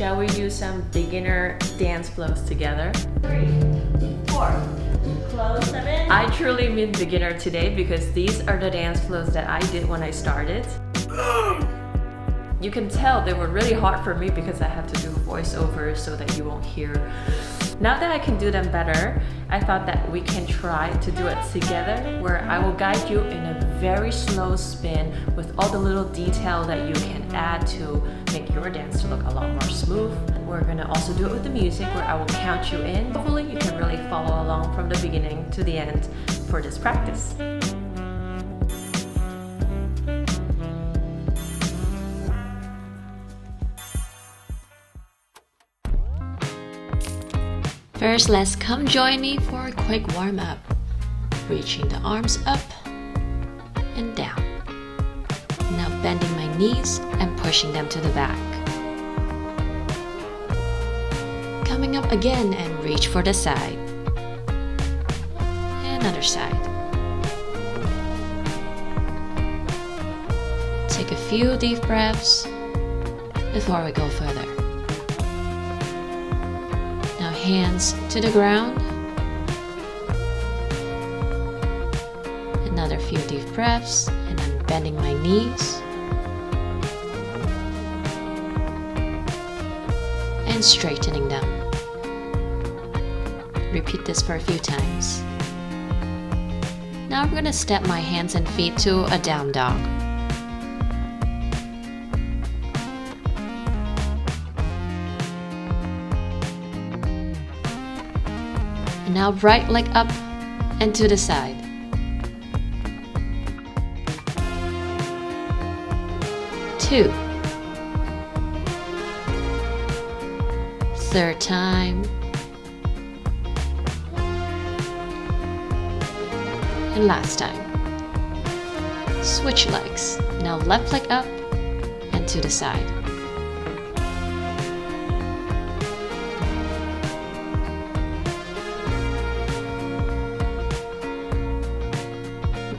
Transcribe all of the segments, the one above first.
Shall we do some beginner dance flows together? 3, 4, close 7. I truly mean beginner today because these are the dance flows that I did when I started. You can tell they were really hard for me because I had to do voiceovers so that you won't hear. Now that I can do them better, I thought that we can try to do it together, where I will guide you in a very slow spin with all the little detail that you can add to make your dance to look a lot more smooth. We're gonna also do it with the music, where I will count you in. Hopefully you can really follow along from the beginning to the end for this practice. First, let's come join me for a quick warm-up. Reaching the arms up and down. Now bending my knees and pushing them to the back. Coming up again and reach for the side. And other side. Take a few deep breaths before we go further. Hands to the ground. Another few deep breaths, and I'm bending my knees and straightening them. Repeat this for a few times. Now I'm going to step my hands and feet to a down dog. Now right leg up and to the side. Two. Third time. And last time. Switch legs. Now left leg up and to the side.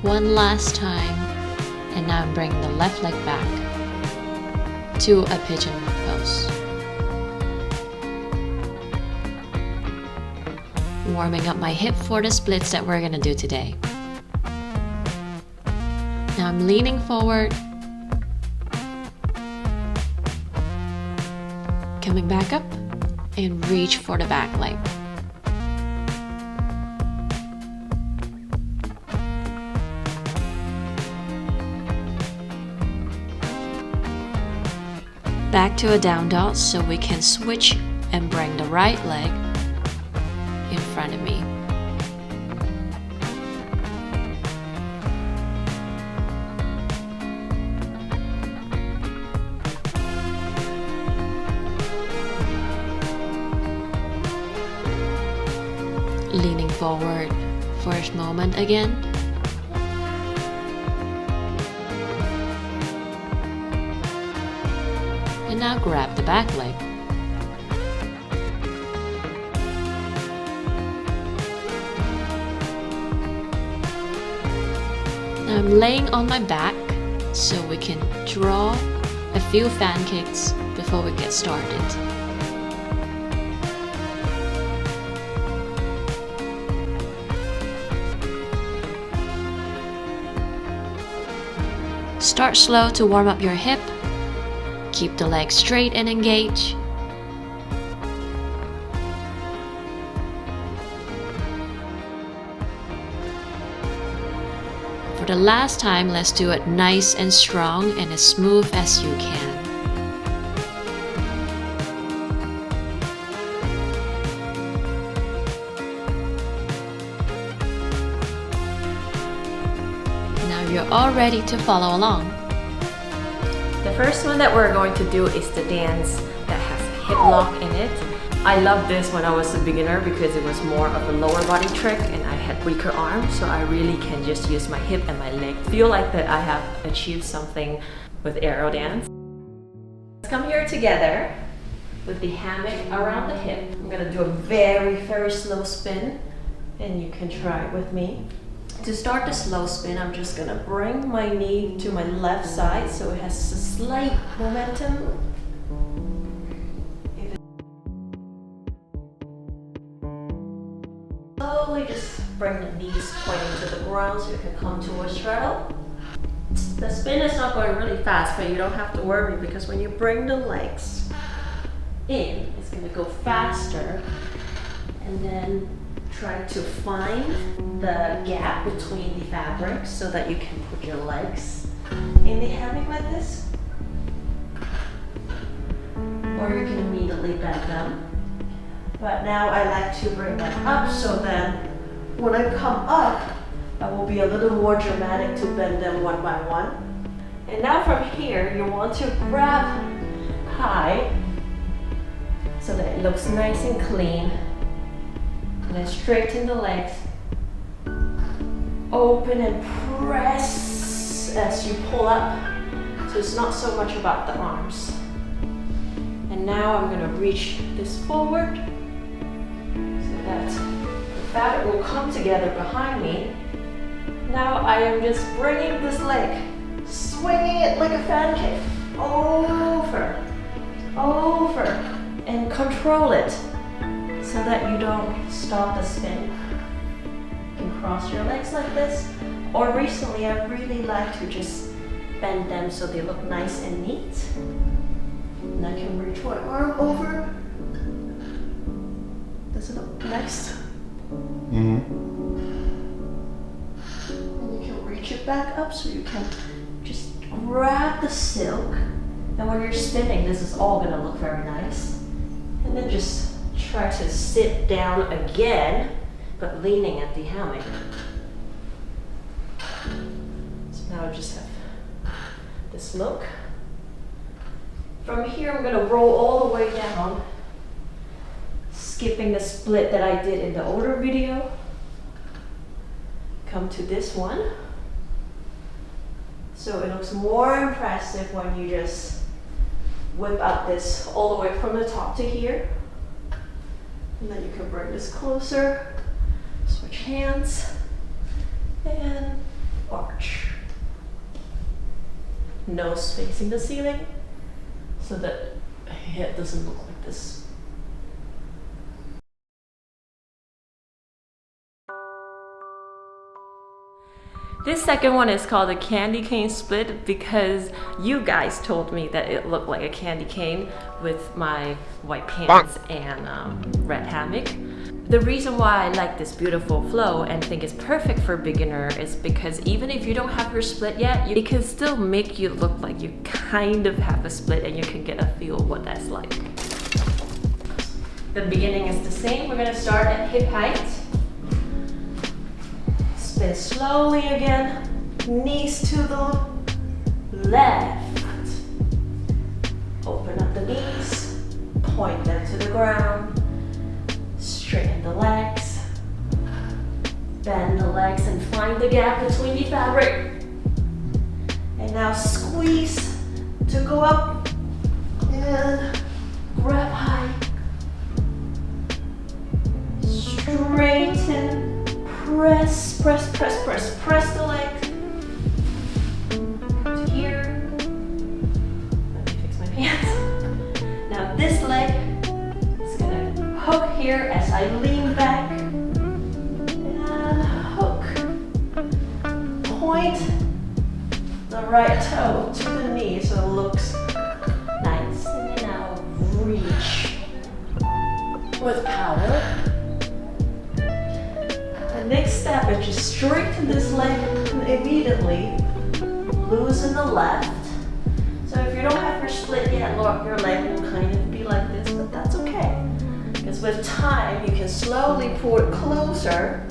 One last time, and now I'm bringing the left leg back to a pigeon pose. Warming up my hip for the splits that we're gonna do today. Now I'm leaning forward, coming back up, and reach for the back leg. Back to a down dog so we can switch and bring the right leg in front of me. Leaning forward for a moment again. And now grab the back leg. Now I'm laying on my back so we can draw a few fan kicks before we get started. Start slow to warm up your hip. Keep the legs straight and engage. For the last time, let's do it nice and strong and as smooth as you can. Now you're all ready to follow along. The first one that we're going to do is the dance that has a hip lock in it. I loved this when I was a beginner because it was more of a lower body trick and I had weaker arms, so I really can just use my hip and my leg. Feel like that I have achieved something with aerial dance. Let's come here together with the hammock around the hip. I'm gonna do a very, very slow spin and you can try it with me. To start the slow spin, I'm just gonna bring my knee to my left side so it has a slight momentum. slowly just bring the knees pointing to the ground so you can come to a straddle. The spin is not going really fast, but you don't have to worry because when you bring the legs in, it's going to go faster. And then try to find the gap between the fabrics so that you can put your legs in the hammock like this. Or you can immediately bend them. But now I like to bring them up so then when I come up, I will be a little more dramatic to bend them one by one. And now from here, you want to grab high so that it looks nice and clean. And then straighten the legs. Open and press as you pull up. So it's not so much about the arms. And now I'm gonna reach this forward so that the fabric will come together behind me. Now I am just bringing this leg, swinging it like a fan cake, over, over, and control it so that you don't stop the spin. You can cross your legs like this, or recently I really like to just bend them so they look nice and neat. And I can reach one arm over. Does it look nice? And you can reach it back up so you can just grab the silk. And when you're spinning, this is all gonna look very nice. And then just try to sit down again, but leaning at the hammock. So now I just have this look. From here, I'm gonna roll all the way down, skipping the split that I did in the older video. Come to this one. So it looks more impressive when you just whip out this all the way from the top to here. And then you can bring this closer, switch hands, and arch. Nose facing the ceiling so that the head doesn't look like this. This second one is called a candy cane split because you guys told me that it looked like a candy cane with my white pants and red hammock. The reason why I like this beautiful flow and think it's perfect for beginner is because even if you don't have your split yet, it can still make you look like you kind of have a split and you can get a feel of what that's like. The beginning is the same. We're gonna start at hip height. Spin slowly again, knees to the left. Open up the knees, point them to the ground, straighten the legs, bend the legs and find the gap between the fabric. And now squeeze to go up and grab high. Straighten. Press, press, press, press, press the leg to here. Let me fix my pants. Now this leg is gonna hook here as I lean back and hook. Point the right toe to the knee so it looks nice. And then now reach with power. Next step is just straighten this leg and immediately loosen the left. So if you don't have your split yet, your leg will kind of be like this, but that's okay. Because with time, you can slowly pull it closer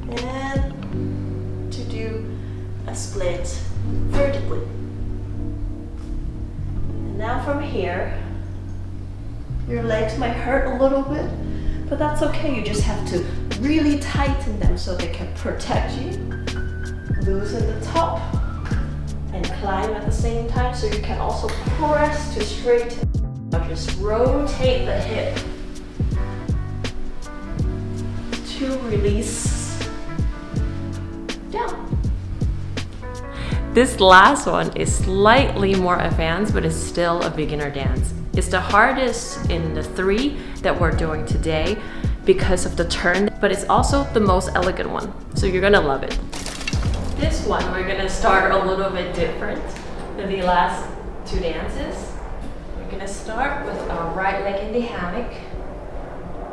and to do a split vertically. And now from here, your legs might hurt a little bit, but that's okay. You just have to really tighten them so they can protect you. Loosen the top and climb at the same time so you can also press to straighten. Now just rotate the hip to release down. This last one is slightly more advanced, but it's still a beginner dance. It's the hardest in the three that we're doing today because of the turn, but it's also the most elegant one. So you're gonna love it. This one, we're gonna start a little bit different than the last two dances. We're gonna start with our right leg in the hammock.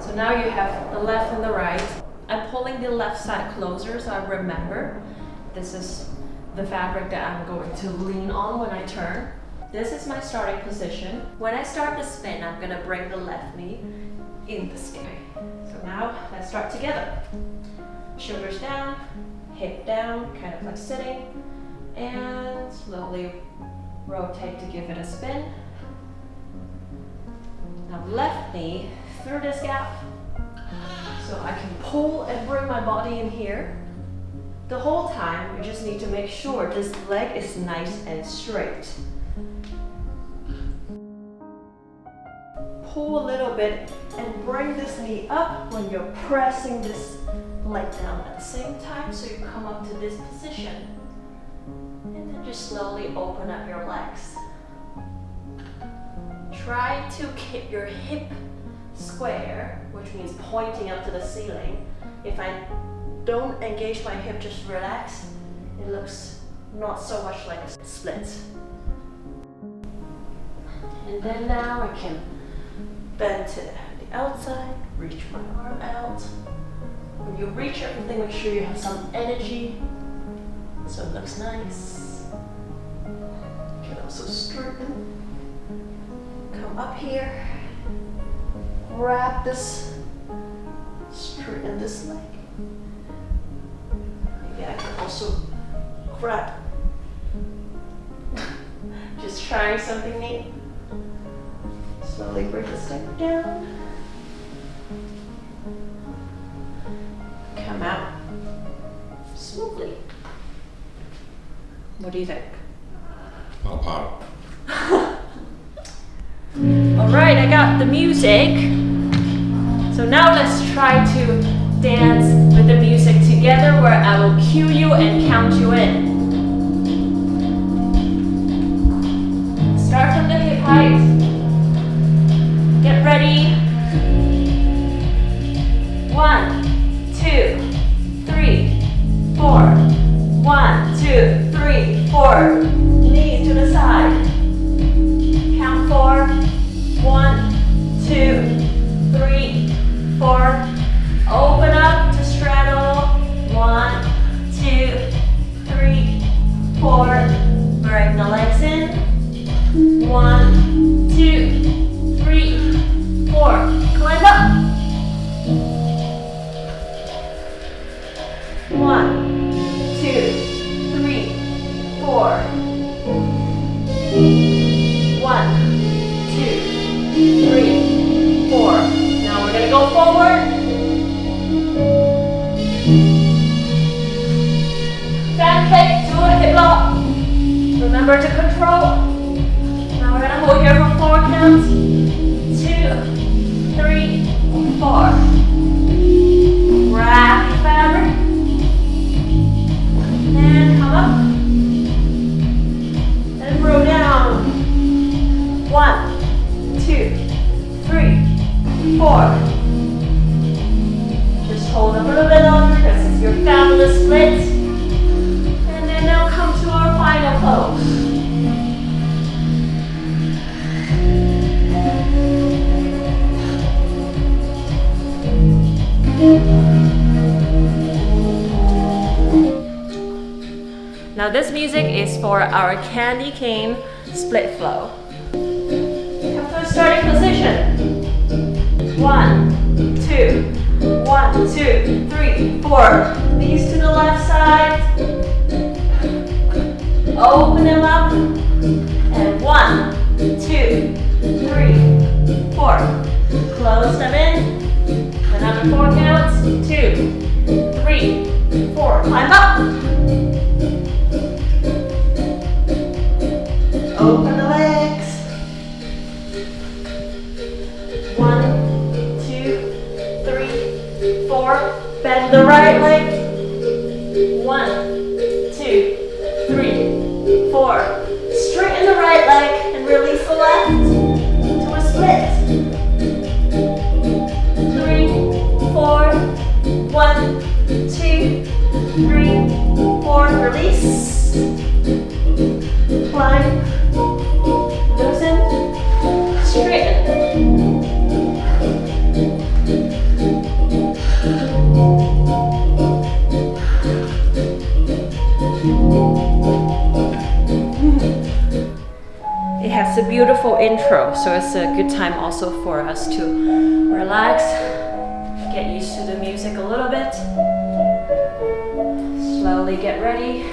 So now you have the left and the right. I'm pulling the left side closer so I remember this is the fabric that I'm going to lean on when I turn. This is my starting position. When I start the spin, I'm gonna bring the left knee in the sky. So now let's start together. Shoulders down, hip down, kind of like sitting, and slowly rotate to give it a spin. Now left knee through this gap, so I can pull and bring my body in here. The whole time, you just need to make sure this leg is nice and straight. Pull a little bit and bring this knee up when you're pressing this leg down at the same time, so you come up to this position. And then just slowly open up your legs. Try to keep your hip square, which means pointing up to the ceiling. If I don't engage my hip, just relax, it looks not so much like a split. And then now I can bend to the outside, reach my arm out. When you reach everything, make sure you have some energy so it looks nice. You can also straighten. Come up here, grab this, straighten this leg. Maybe I can also grab, just trying something neat. Slowly bring the step down. Come out smoothly. What do you think? Not bad. Alright, I got the music. So now let's try to dance with the music together, where I will cue you and count you in. Start from the hip height. Get ready. 1, 2, 3, 4. 1, 2, 3, 4. Knees to the side. Count 4. 1, 2, 3, 4. Open up to straddle. 1, 2, 3, 4. Bring the legs in. 1, 2, 3, 4. Climb up. 1, 2, 3, 4. 1, 2, 3, 4. Now we're gonna go forward. Fan kick to a hip lock. Remember to control. Now we're gonna hold here for 4 counts. 2, 3, 4. Grab the fabric. And come up. And roll down. 1, 2, 3, 4. Just hold up a little bit longer. This is your fabulous split. And then now come to our final pose. Now this music is for our candy cane split flow. Come to a starting position. 1, 2, 1, 2, 3, 4. Knees to the left side. Open them up. And 1, 2, 3, 4. Close them in. Another 4 counts. 2, 3, 4. Climb up. Open the legs. 1, 2, 3, 4. Bend the right leg. 1, 2, 3, 4. Straighten the right leg and release the left to a split. 3, intro, so it's a good time also for us to relax, get used to the music a little bit, slowly get ready.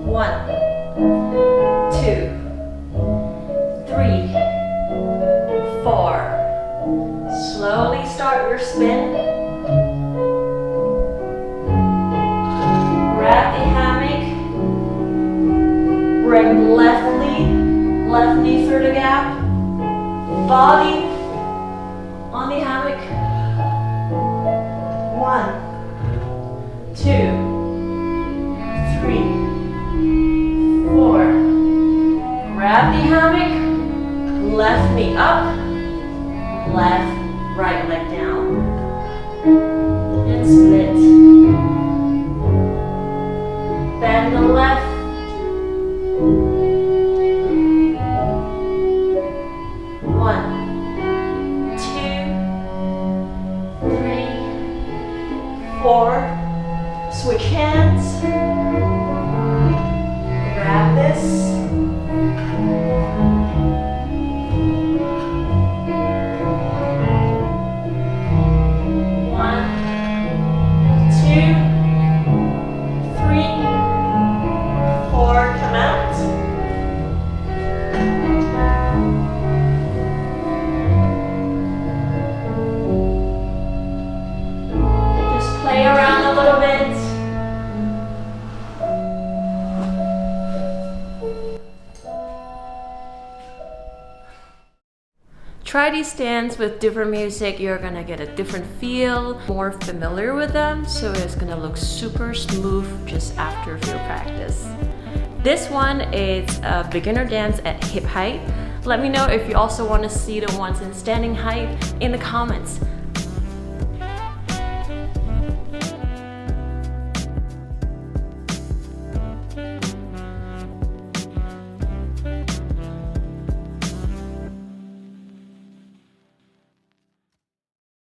One, two, three, four. Slowly start your spin. Grab the hammock. Bring left knee through the gap. Body on the hammock. 1, 2, 3, 4. Grab the hammock, left knee up, left, right leg down, and split. Bend the left. One, two, three, four. Switch hands. Grab this. One, two, three, four. Come out. Just play around a little bit. Try these stands with different music. You're gonna get a different feel, more familiar with them, so it's gonna look super smooth just after a few practice. This one is a beginner dance at hip height. Let me know if you also want to see the ones in standing height in the comments.